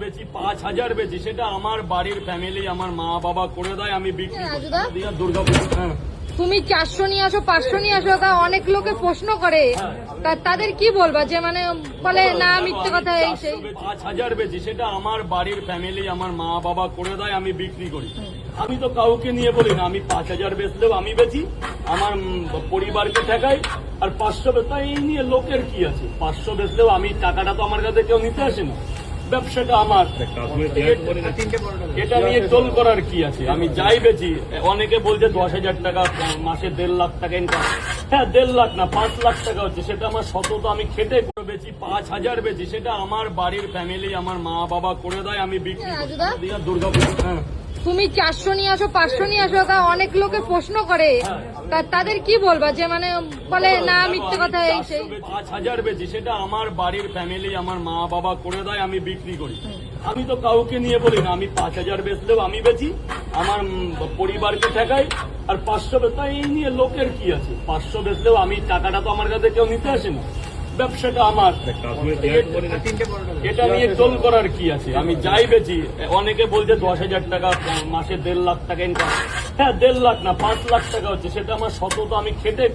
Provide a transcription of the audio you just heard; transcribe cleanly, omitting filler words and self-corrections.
বেচি 5,000 বেচি, সেটা আমার বাড়ির ফ্যামিলি, আমার মা বাবা করে দেয়, আমি বিক্রি করি। দুর্গাপুর। হ্যাঁ, তুমি 400 নিয়ে আসো, 500 নিয়ে আসো, তা অনেক লোকে প্রশ্ন করে, তাদের কি বলবা? যে মানে বলে না মিথ্যে কথা, এই সেই। 5,000 বেচি, সেটা আমার বাড়ির ফ্যামিলি, আমার মা বাবা করে দেয়, আমি বিক্রি করি। আমি তো কাউকে নিয়ে বলি না, আমি 5,000 বেচলেও আমি বেচি, আমার পরিবারকে ঠেকাই। আর 500 বেচা এই নিয়ে লোকের কি আছে? 500 বেচলেও আমি টাকাটা তো আমার কাছে কেউ নিতে আসে না, ব্যবসাটা আমার। এটা নিয়ে টোল করার কি আছে? আমি যাই বেচি। অনেকে বলছে 10,000 টাকা মাসে, 1.5 লাখ টাকা ইনকাম। হ্যাঁ, 1.5 লাখ না 5 লাখ টাকা হচ্ছে, সেটা আমার সতত আমি খেটে করে বেচি। 5,000 বেচি, সেটা আমার বাড়ির ফ্যামিলি, আমার মা বাবা করে দেয়, আমি বিক্রি করি। দুর্গাপুর। হ্যাঁ, তুমি 400 নিয়ে আসো, 500 নিয়ে আসো, তা অনেক লোকে প্রশ্ন করে, তাদের কি বলবা? যে মানে বলে না মিথ্যে কথা, এই সেই। 5,000 বেচি, সেটা আমার বাড়ির ফ্যামিলি, আমার মা বাবা করে দেয়, আমি বিক্রি করি। আমি তো কাউকে নিয়ে বলি না, আমি 5,000 বেচলেও আমি বেচি, আমার পরিবারকে ঠেকাই। আর 500 বেচা এই নিয়ে লোকের কি আছে? 500 বেচলেও আমি টাকাটা তো আমার কাছে কেউ নিতে আসে না, ব্যবসাটা আমার। এটা নিয়ে টোল করার কি আছে? আমি যাই বেচি। অনেকে বলছে 10,000 টাকা মাসে, 1.5 লাখ টাকা ইনকাম। হ্যাঁ, 1.5 লাখ না 5 লাখ টাকা হচ্ছে, সেটা আমার সতত আমি খেটে